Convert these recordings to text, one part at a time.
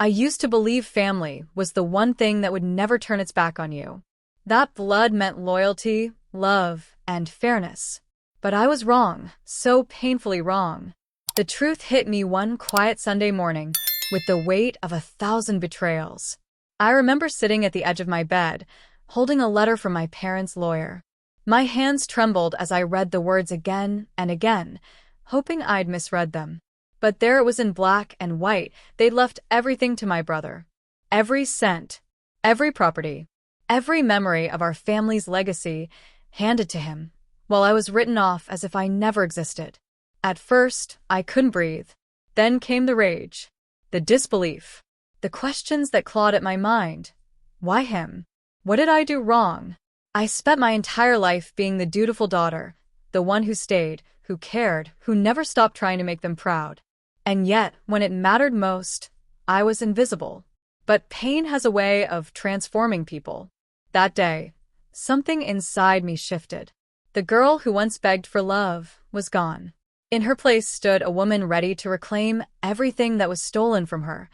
I used to believe family was the one thing that would never turn its back on you. That blood meant loyalty, love, and fairness. But I was wrong, so painfully wrong. The truth hit me one quiet Sunday morning with the weight of 1,000 betrayals. I remember sitting at the edge of my bed, holding a letter from my parents' lawyer. My hands trembled as I read the words again and again, hoping I'd misread them. But there it was in black and white. They'd left everything to my brother. Every cent, every property, every memory of our family's legacy handed to him, while I was written off as if I never existed. At first, I couldn't breathe. Then came the rage, the disbelief, the questions that clawed at my mind. Why him? What did I do wrong? I spent my entire life being the dutiful daughter, the one who stayed, who cared, who never stopped trying to make them proud. And yet, when it mattered most, I was invisible. But pain has a way of transforming people. That day, something inside me shifted. The girl who once begged for love was gone. In her place stood a woman ready to reclaim everything that was stolen from her,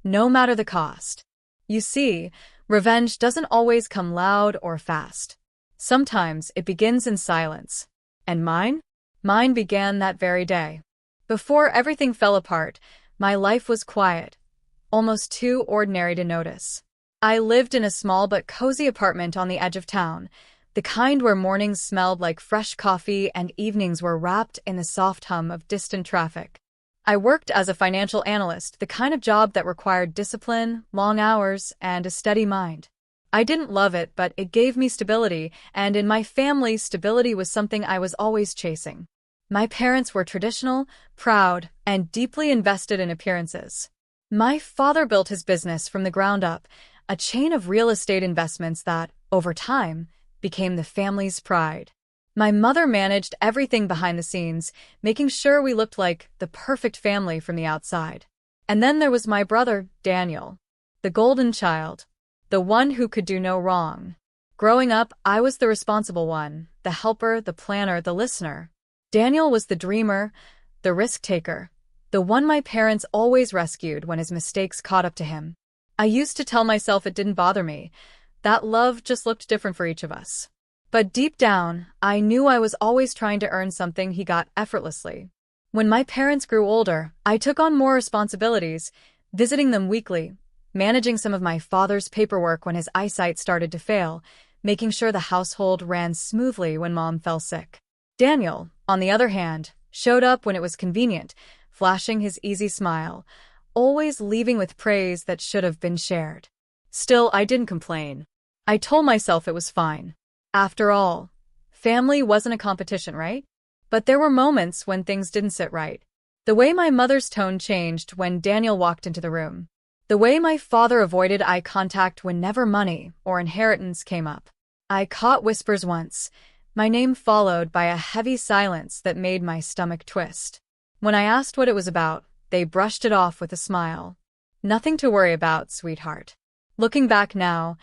no matter the cost. You see, revenge doesn't always come loud or fast. Sometimes it begins in silence. And mine? Mine began that very day. Before everything fell apart, my life was quiet, almost too ordinary to notice. I lived in a small but cozy apartment on the edge of town, the kind where mornings smelled like fresh coffee and evenings were wrapped in the soft hum of distant traffic. I worked as a financial analyst, the kind of job that required discipline, long hours, and a steady mind. I didn't love it, but it gave me stability, and in my family, stability was something I was always chasing. My parents were traditional, proud, and deeply invested in appearances. My father built his business from the ground up, a chain of real estate investments that, over time, became the family's pride. My mother managed everything behind the scenes, making sure we looked like the perfect family from the outside. And then there was my brother, Daniel, the golden child, the one who could do no wrong. Growing up, I was the responsible one, the helper, the planner, the listener. Daniel was the dreamer, the risk-taker, the one my parents always rescued when his mistakes caught up to him. I used to tell myself it didn't bother me, that love just looked different for each of us. But deep down, I knew I was always trying to earn something he got effortlessly. When my parents grew older, I took on more responsibilities, visiting them weekly, managing some of my father's paperwork when his eyesight started to fail, making sure the household ran smoothly when Mom fell sick. Daniel, on the other hand, showed up when it was convenient, flashing his easy smile, always leaving with praise that should have been shared. Still, I didn't complain. I told myself it was fine. After all, family wasn't a competition, right? But there were moments when things didn't sit right. The way my mother's tone changed when Daniel walked into the room. The way my father avoided eye contact whenever money or inheritance came up. I caught whispers once, my name followed by a heavy silence that made my stomach twist. When I asked what it was about, they brushed it off with a smile. Nothing to worry about, sweetheart. Looking back now,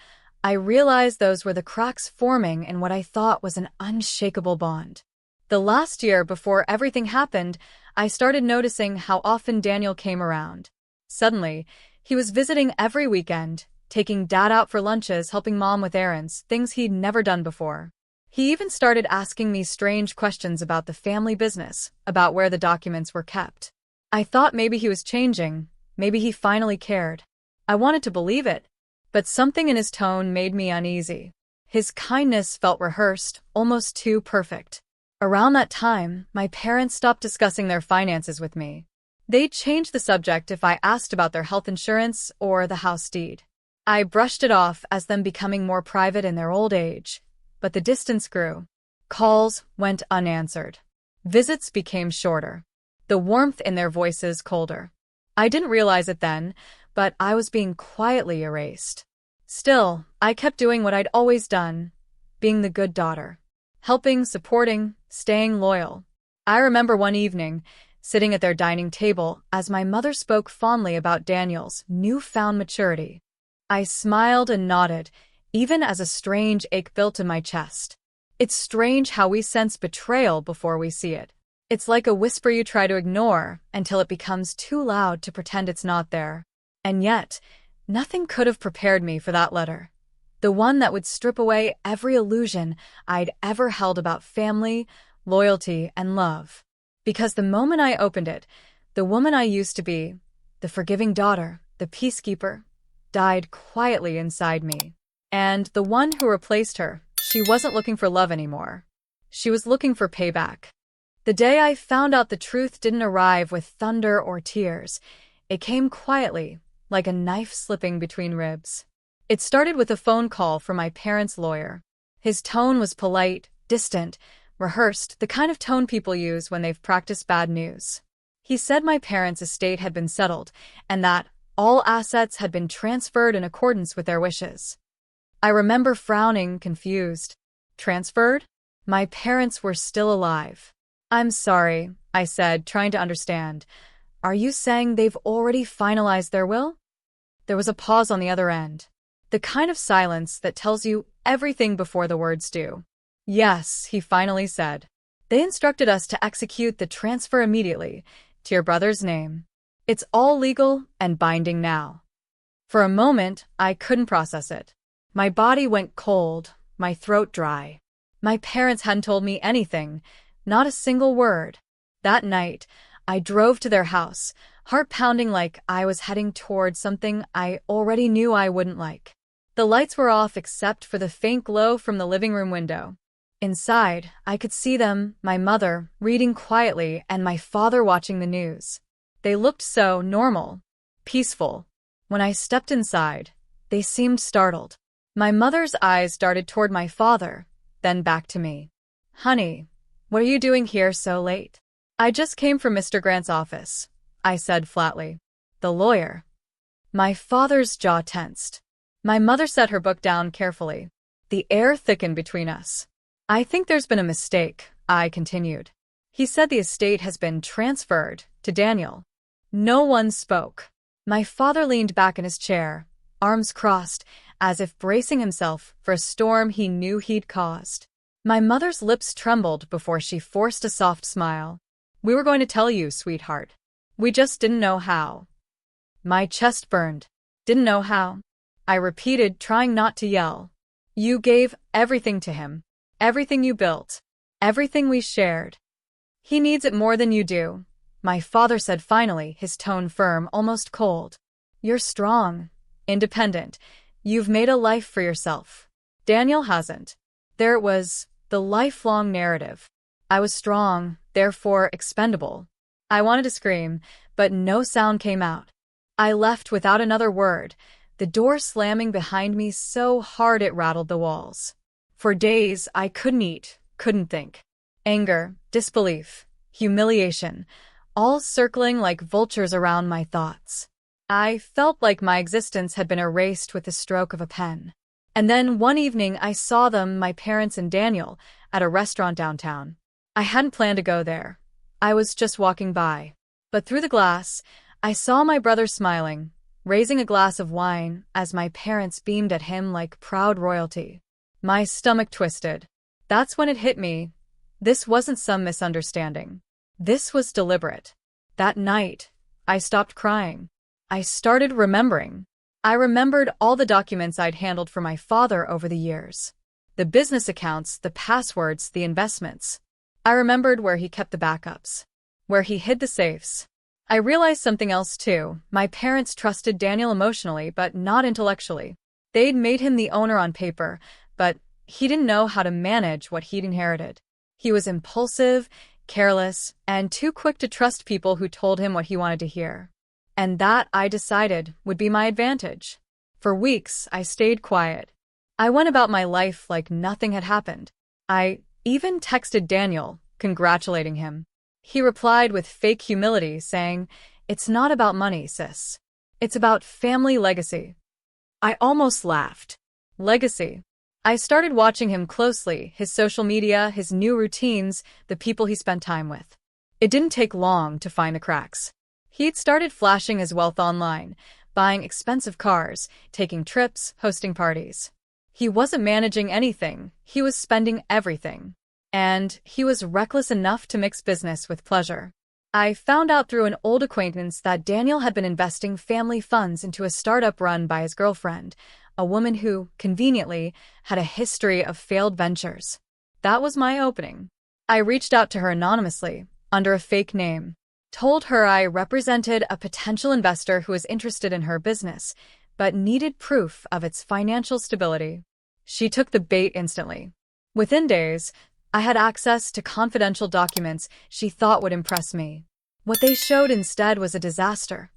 I realized those were the cracks forming in what I thought was an unshakable bond. The last year before everything happened, I started noticing how often Daniel came around. Suddenly, he was visiting every weekend, taking Dad out for lunches, helping Mom with errands, things he'd never done before. He even started asking me strange questions about the family business, about where the documents were kept. I thought maybe he was changing, maybe he finally cared. I wanted to believe it, but something in his tone made me uneasy. His kindness felt rehearsed, almost too perfect. Around that time, my parents stopped discussing their finances with me. They'd change the subject if I asked about their health insurance or the house deed. I brushed it off as them becoming more private in their old age. But the distance grew. Calls went unanswered. Visits became shorter. The warmth in their voices colder. I didn't realize it then, but I was being quietly erased. Still, I kept doing what I'd always done, being the good daughter. Helping, supporting, staying loyal. I remember one evening, sitting at their dining table as my mother spoke fondly about Daniel's newfound maturity. I smiled and nodded, even as a strange ache built in my chest. It's strange how we sense betrayal before we see it. It's like a whisper you try to ignore until it becomes too loud to pretend it's not there. And yet, nothing could have prepared me for that letter. The one that would strip away every illusion I'd ever held about family, loyalty, and love. Because the moment I opened it, the woman I used to be, the forgiving daughter, the peacekeeper, died quietly inside me. And the one who replaced her, she wasn't looking for love anymore. She was looking for payback. The day I found out the truth didn't arrive with thunder or tears. It came quietly, like a knife slipping between ribs. It started with a phone call from my parents' lawyer. His tone was polite, distant, rehearsed, the kind of tone people use when they've practiced bad news. He said my parents' estate had been settled, and that all assets had been transferred in accordance with their wishes. I remember frowning, confused. Transferred? My parents were still alive. I'm sorry, I said, trying to understand. Are you saying they've already finalized their will? There was a pause on the other end. The kind of silence that tells you everything before the words do. Yes, he finally said. They instructed us to execute the transfer immediately, to your brother's name. It's all legal and binding now. For a moment, I couldn't process it. My body went cold, my throat dry. My parents hadn't told me anything, not a single word. That night, I drove to their house, heart pounding like I was heading toward something I already knew I wouldn't like. The lights were off except for the faint glow from the living room window. Inside, I could see them, my mother, reading quietly, and my father watching the news. They looked so normal, peaceful. When I stepped inside, they seemed startled. My mother's eyes darted toward my father, then back to me. Honey, what are you doing here so late? I just came from Mr. Grant's office, I said flatly. The lawyer. My father's jaw tensed. My mother set her book down carefully. The air thickened between us. I think there's been a mistake, I continued. He said the estate has been transferred to Daniel. No one spoke. My father leaned back in his chair, arms crossed, as if bracing himself for a storm he knew he'd caused. My mother's lips trembled before she forced a soft smile. We were going to tell you, sweetheart. We just didn't know how. My chest burned. Didn't know how? I repeated, trying not to yell. You gave everything to him. Everything you built. Everything we shared. He needs it more than you do, my father said finally, his tone firm, almost cold. You're strong, independent. You've made a life for yourself. Daniel hasn't. There it was, the lifelong narrative. I was strong, therefore expendable. I wanted to scream, but no sound came out. I left without another word, the door slamming behind me so hard it rattled the walls. For days, I couldn't eat, couldn't think. Anger, disbelief, humiliation, all circling like vultures around my thoughts. I felt like my existence had been erased with the stroke of a pen. And then one evening I saw them, my parents and Daniel, at a restaurant downtown. I hadn't planned to go there. I was just walking by. But through the glass, I saw my brother smiling, raising a glass of wine as my parents beamed at him like proud royalty. My stomach twisted. That's when it hit me. This wasn't some misunderstanding. This was deliberate. That night, I stopped crying. I started remembering. I remembered all the documents I'd handled for my father over the years. The business accounts, the passwords, the investments. I remembered where he kept the backups, where he hid the safes. I realized something else too. My parents trusted Daniel emotionally, but not intellectually. They'd made him the owner on paper, but he didn't know how to manage what he'd inherited. He was impulsive, careless, and too quick to trust people who told him what he wanted to hear. And that, I decided, would be my advantage. For weeks, I stayed quiet. I went about my life like nothing had happened. I even texted Daniel, congratulating him. He replied with fake humility, saying, "It's not about money, sis. It's about family legacy." I almost laughed. Legacy. I started watching him closely, his social media, his new routines, the people he spent time with. It didn't take long to find the cracks. He'd started flashing his wealth online, buying expensive cars, taking trips, hosting parties. He wasn't managing anything, he was spending everything. And he was reckless enough to mix business with pleasure. I found out through an old acquaintance that Daniel had been investing family funds into a startup run by his girlfriend, a woman who, conveniently, had a history of failed ventures. That was my opening. I reached out to her anonymously, under a fake name. Told her I represented a potential investor who was interested in her business, but needed proof of its financial stability. She took the bait instantly. Within days, I had access to confidential documents she thought would impress me. What they showed instead was a disaster.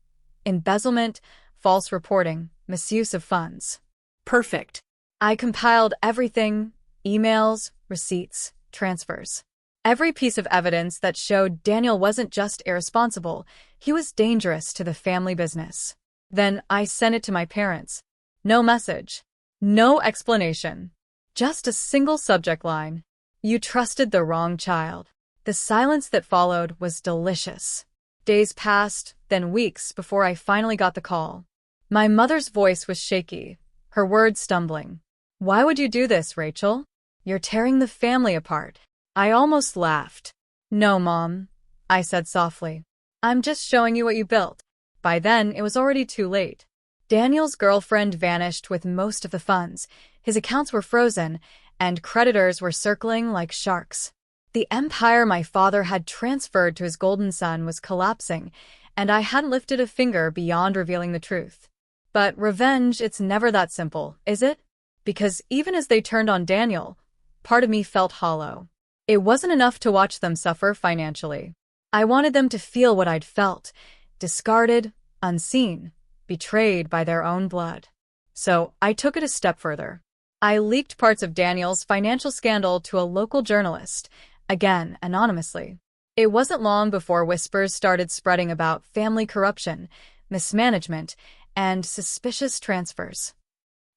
Embezzlement, false reporting, misuse of funds. Perfect. I compiled everything: emails, receipts, transfers. Every piece of evidence that showed Daniel wasn't just irresponsible, he was dangerous to the family business. Then I sent it to my parents. No message. No explanation. Just a single subject line. You trusted the wrong child. The silence that followed was delicious. Days passed, then weeks before I finally got the call. My mother's voice was shaky, her words stumbling. Why would you do this, Rachel? You're tearing the family apart. I almost laughed. No, Mom, I said softly. I'm just showing you what you built. By then, it was already too late. Daniel's girlfriend vanished with most of the funds. His accounts were frozen, and creditors were circling like sharks. The empire my father had transferred to his golden son was collapsing, and I hadn't lifted a finger beyond revealing the truth. But revenge, it's never that simple, is it? Because even as they turned on Daniel, part of me felt hollow. It wasn't enough to watch them suffer financially. I wanted them to feel what I'd felt: discarded, unseen, betrayed by their own blood. So I took it a step further. I leaked parts of Daniel's financial scandal to a local journalist, again anonymously. It wasn't long before whispers started spreading about family corruption, mismanagement, and suspicious transfers.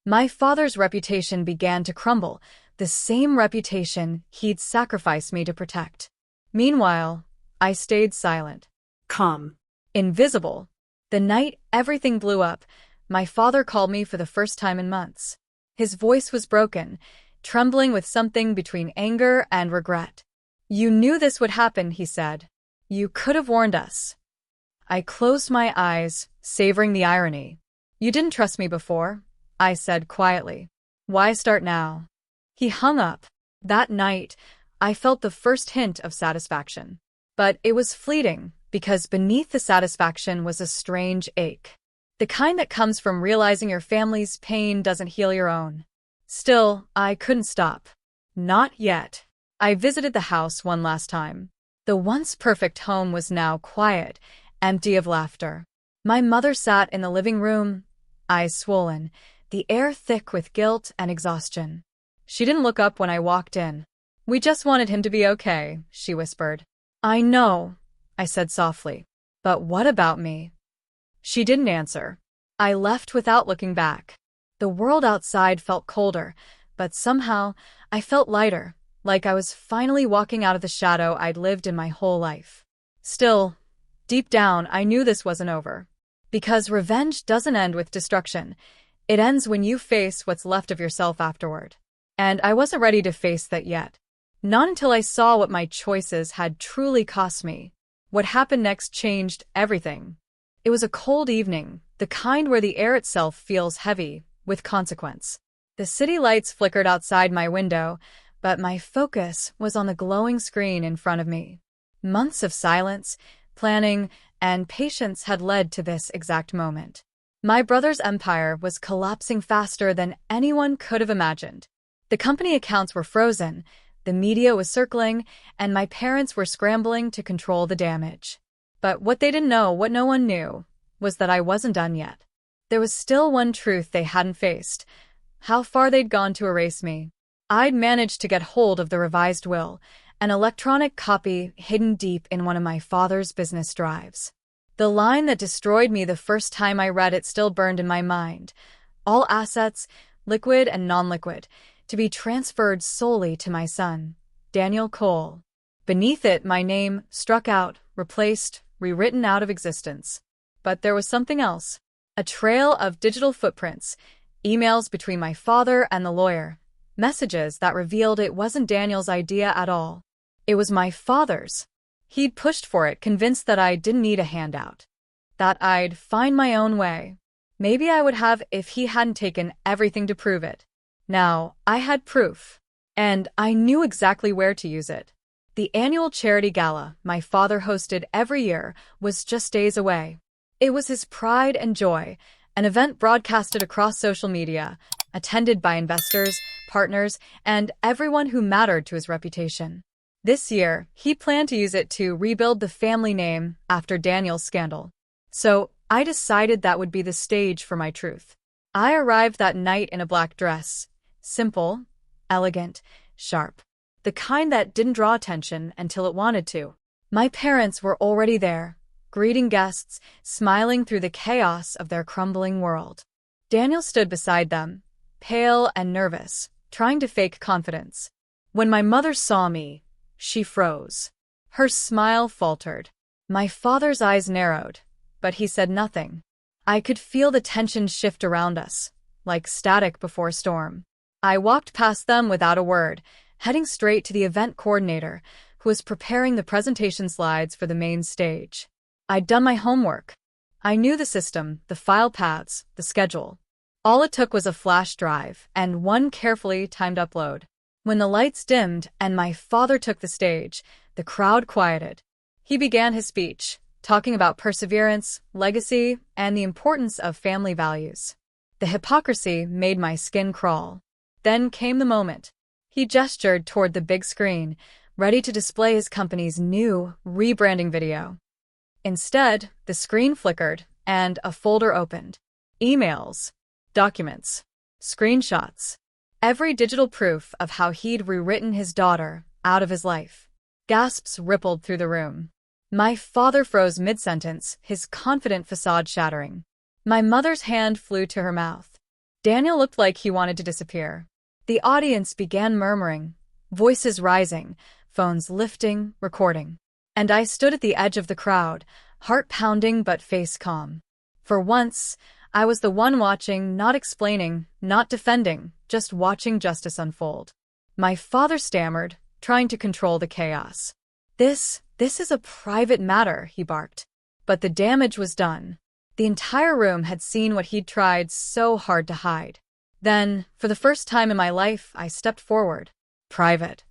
My father's reputation began to crumble, the same reputation he'd sacrificed me to protect. Meanwhile, I stayed silent. Calm. Invisible. The night everything blew up, my father called me for the first time in months. His voice was broken, trembling with something between anger and regret. You knew this would happen, he said. You could have warned us. I closed my eyes, savoring the irony. You didn't trust me before, I said quietly. Why start now? He hung up. That night, I felt the first hint of satisfaction. But it was fleeting, because beneath the satisfaction was a strange ache. The kind that comes from realizing your family's pain doesn't heal your own. Still, I couldn't stop. Not yet. I visited the house one last time. The once perfect home was now quiet, empty of laughter. My mother sat in the living room, eyes swollen, the air thick with guilt and exhaustion. She didn't look up when I walked in. We just wanted him to be okay, she whispered. I know, I said softly. But what about me? She didn't answer. I left without looking back. The world outside felt colder, but somehow I felt lighter, like I was finally walking out of the shadow I'd lived in my whole life. Still, deep down, I knew this wasn't over. Because revenge doesn't end with destruction. It ends when you face what's left of yourself afterward. And I wasn't ready to face that yet. Not until I saw what my choices had truly cost me. What happened next changed everything. It was a cold evening, the kind where the air itself feels heavy, with consequence. The city lights flickered outside my window, but my focus was on the glowing screen in front of me. Months of silence, planning, and patience had led to this exact moment. My brother's empire was collapsing faster than anyone could have imagined. The company accounts were frozen, the media was circling, and my parents were scrambling to control the damage. But what they didn't know, what no one knew, was that I wasn't done yet. There was still one truth they hadn't faced: how far they'd gone to erase me. I'd managed to get hold of the revised will, an electronic copy hidden deep in one of my father's business drives. The line that destroyed me the first time I read it still burned in my mind. All assets, liquid and non-liquid, to be transferred solely to my son, Daniel Cole. Beneath it, my name struck out, replaced, rewritten out of existence. But there was something else. A trail of digital footprints, emails between my father and the lawyer, messages that revealed it wasn't Daniel's idea at all. It was my father's. He'd pushed for it, convinced that I didn't need a handout, that I'd find my own way. Maybe I would have if he hadn't taken everything to prove it. Now, I had proof, and I knew exactly where to use it. The annual charity gala my father hosted every year was just days away. It was his pride and joy, an event broadcasted across social media, attended by investors, partners, and everyone who mattered to his reputation. This year, he planned to use it to rebuild the family name after Daniel's scandal. So, I decided that would be the stage for my truth. I arrived that night in a black dress. Simple, elegant, sharp. The kind that didn't draw attention until it wanted to. My parents were already there, greeting guests, smiling through the chaos of their crumbling world. Daniel stood beside them, pale and nervous, trying to fake confidence. When my mother saw me, she froze. Her smile faltered. My father's eyes narrowed, but he said nothing. I could feel the tension shift around us, like static before a storm. I walked past them without a word, heading straight to the event coordinator, who was preparing the presentation slides for the main stage. I'd done my homework. I knew the system, the file paths, the schedule. All it took was a flash drive and one carefully timed upload. When the lights dimmed and my father took the stage, the crowd quieted. He began his speech, talking about perseverance, legacy, and the importance of family values. The hypocrisy made my skin crawl. Then came the moment. He gestured toward the big screen, ready to display his company's new rebranding video. Instead, the screen flickered, and a folder opened. Emails, documents, screenshots. Every digital proof of how he'd rewritten his daughter out of his life. Gasps rippled through the room. My father froze mid-sentence, his confident facade shattering. My mother's hand flew to her mouth. Daniel looked like he wanted to disappear. The audience began murmuring, voices rising, phones lifting, recording. And I stood at the edge of the crowd, heart pounding but face calm. For once, I was the one watching, not explaining, not defending, just watching justice unfold. My father stammered, trying to control the chaos. This is a private matter, he barked. But the damage was done. The entire room had seen what he'd tried so hard to hide. Then, for the first time in my life, I stepped forward. Private,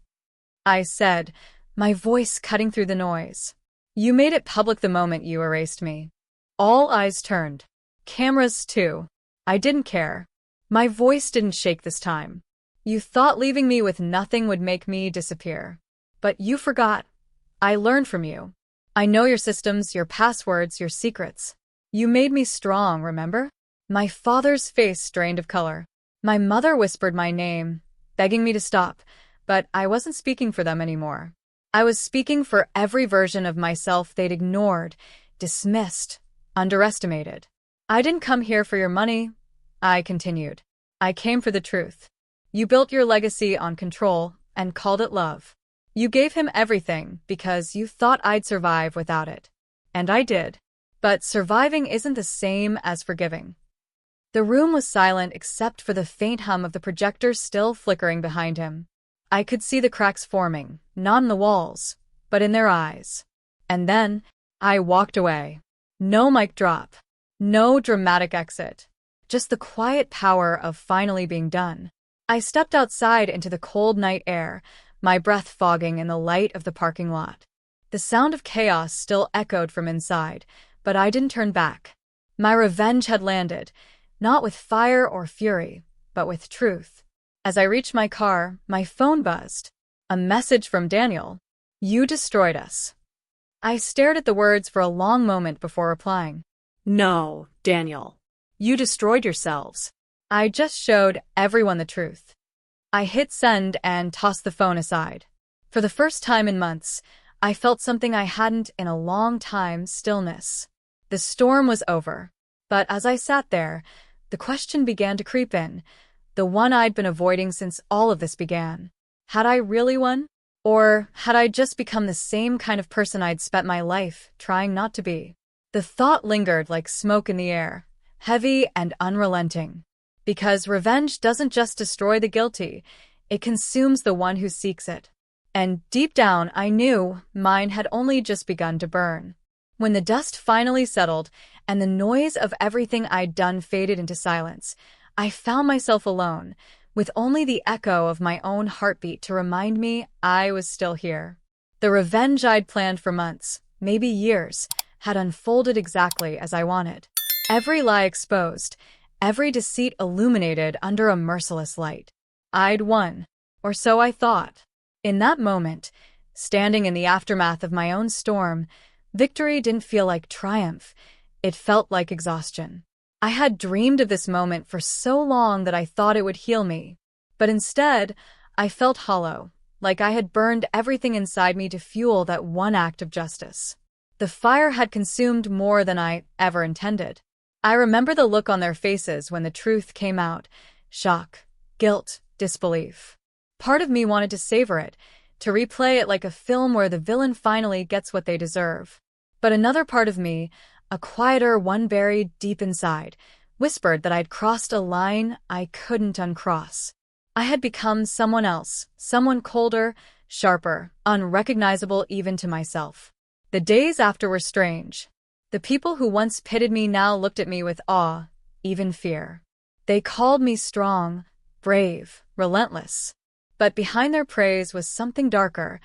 I said, my voice cutting through the noise. You made it public the moment you erased me. All eyes turned. Cameras, too. I didn't care. My voice didn't shake this time. You thought leaving me with nothing would make me disappear. But you forgot. I learned from you. I know your systems, your passwords, your secrets. You made me strong, remember? My father's face drained of color. My mother whispered my name, begging me to stop, but I wasn't speaking for them anymore. I was speaking for every version of myself they'd ignored, dismissed, underestimated. I didn't come here for your money, I continued. I came for the truth. You built your legacy on control and called it love. You gave him everything because you thought I'd survive without it. And I did. But surviving isn't the same as forgiving. The room was silent except for the faint hum of the projector still flickering behind him. I could see the cracks forming, not in the walls, but in their eyes. And then, I walked away. No mic drop. No dramatic exit. Just the quiet power of finally being done. I stepped outside into the cold night air, my breath fogging in the light of the parking lot. The sound of chaos still echoed from inside, but I didn't turn back. My revenge had landed, not with fire or fury, but with truth. As I reached my car, my phone buzzed. A message from Daniel. You destroyed us. I stared at the words for a long moment before replying. No, Daniel. You destroyed yourselves. I just showed everyone the truth. I hit send and tossed the phone aside. For the first time in months, I felt something I hadn't in a long time: stillness. The storm was over. But as I sat there, the question began to creep in, the one I'd been avoiding since all of this began. Had I really won? Or had I just become the same kind of person I'd spent my life trying not to be? The thought lingered like smoke in the air, heavy and unrelenting. Because revenge doesn't just destroy the guilty, it consumes the one who seeks it. And deep down, I knew mine had only just begun to burn. When the dust finally settled and the noise of everything I'd done faded into silence, I found myself alone, with only the echo of my own heartbeat to remind me I was still here. The revenge I'd planned for months, maybe years, had unfolded exactly as I wanted. Every lie exposed, every deceit illuminated under a merciless light. I'd won, or so I thought. In that moment, standing in the aftermath of my own storm, victory didn't feel like triumph. It felt like exhaustion. I had dreamed of this moment for so long that I thought it would heal me. But instead, I felt hollow, like I had burned everything inside me to fuel that one act of justice. The fire had consumed more than I ever intended. I remember the look on their faces when the truth came out: shock, guilt, disbelief. Part of me wanted to savor it, to replay it like a film where the villain finally gets what they deserve. But another part of me, a quieter one buried deep inside, whispered that I'd crossed a line I couldn't uncross. I had become someone else, someone colder, sharper, unrecognizable even to myself. The days after were strange. The people who once pitied me now looked at me with awe, even fear. They called me strong, brave, relentless. But behind their praise was something darker,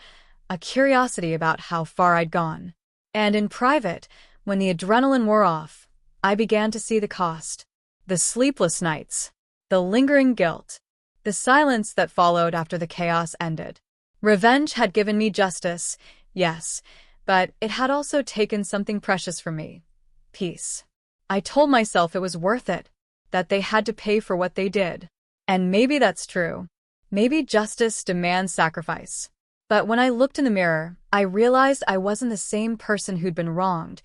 a curiosity about how far I'd gone. And in private, when the adrenaline wore off, I began to see the cost. The sleepless nights, the lingering guilt, the silence that followed after the chaos ended. Revenge had given me justice, yes, but it had also taken something precious from me: peace. I told myself it was worth it, that they had to pay for what they did. And maybe that's true. Maybe justice demands sacrifice. But when I looked in the mirror, I realized I wasn't the same person who'd been wronged.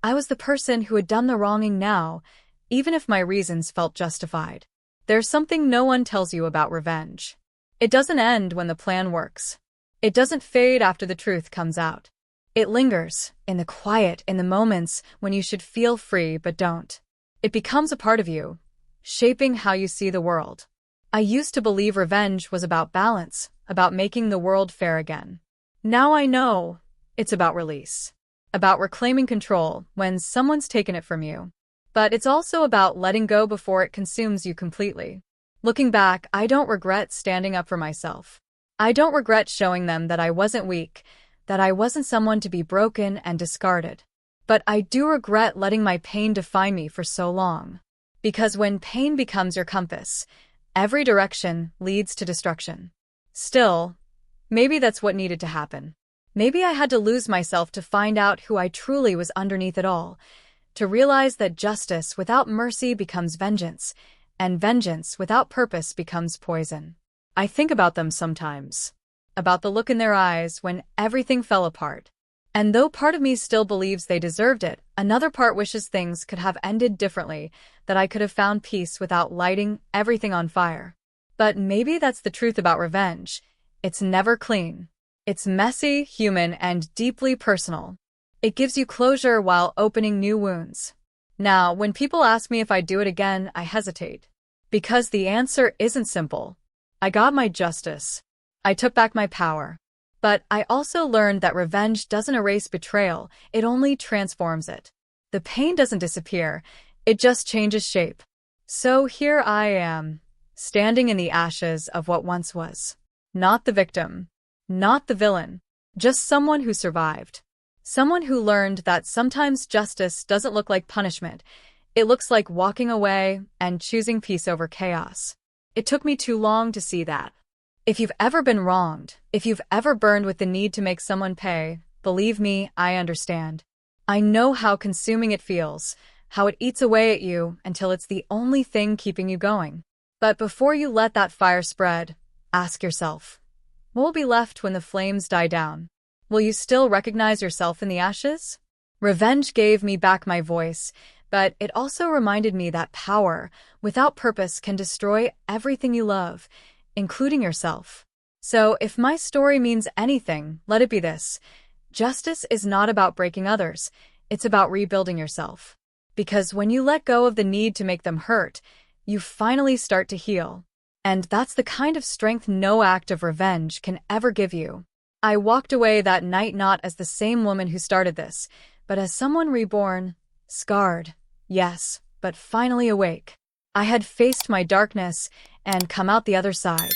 I was the person who had done the wronging now, even if my reasons felt justified. There's something no one tells you about revenge. It doesn't end when the plan works. It doesn't fade after the truth comes out. It lingers, in the quiet, in the moments when you should feel free but don't. It becomes a part of you, shaping how you see the world. I used to believe revenge was about balance, about making the world fair again. Now I know it's about release, about reclaiming control when someone's taken it from you. But it's also about letting go before it consumes you completely. Looking back, I don't regret standing up for myself. I don't regret showing them that I wasn't weak, that I wasn't someone to be broken and discarded. But I do regret letting my pain define me for so long. Because when pain becomes your compass, every direction leads to destruction. Still, maybe that's what needed to happen. Maybe I had to lose myself to find out who I truly was underneath it all, to realize that justice without mercy becomes vengeance, and vengeance without purpose becomes poison. I think about them sometimes, about the look in their eyes when everything fell apart. And though part of me still believes they deserved it, another part wishes things could have ended differently, that I could have found peace without lighting everything on fire. But maybe that's the truth about revenge. It's never clean. It's messy, human, and deeply personal. It gives you closure while opening new wounds. Now, when people ask me if I'd do it again, I hesitate. Because the answer isn't simple. I got my justice. I took back my power. But I also learned that revenge doesn't erase betrayal, it only transforms it. The pain doesn't disappear, it just changes shape. So here I am, standing in the ashes of what once was. Not the victim, not the villain, just someone who survived. Someone who learned that sometimes justice doesn't look like punishment. It looks like walking away and choosing peace over chaos. It took me too long to see that. If you've ever been wronged, if you've ever burned with the need to make someone pay, believe me, I understand. I know how consuming it feels, how it eats away at you until it's the only thing keeping you going. But before you let that fire spread, ask yourself, what will be left when the flames die down? Will you still recognize yourself in the ashes? Revenge gave me back my voice, but it also reminded me that power, without purpose, can destroy everything you love, including yourself. So if my story means anything, let it be this. Justice is not about breaking others, it's about rebuilding yourself. Because when you let go of the need to make them hurt, you finally start to heal. And that's the kind of strength no act of revenge can ever give you. I walked away that night not as the same woman who started this, but as someone reborn, scarred, yes, but finally awake. I had faced my darkness and come out the other side.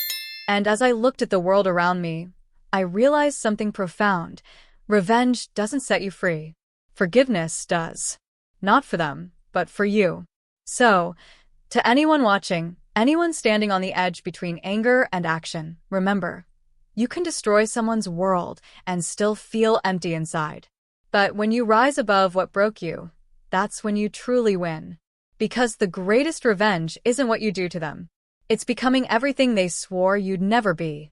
And as I looked at the world around me, I realized something profound. Revenge doesn't set you free. Forgiveness does. Not for them, but for you. So, to anyone watching, anyone standing on the edge between anger and action, remember, you can destroy someone's world and still feel empty inside. But when you rise above what broke you, that's when you truly win. Because the greatest revenge isn't what you do to them. It's becoming everything they swore you'd never be.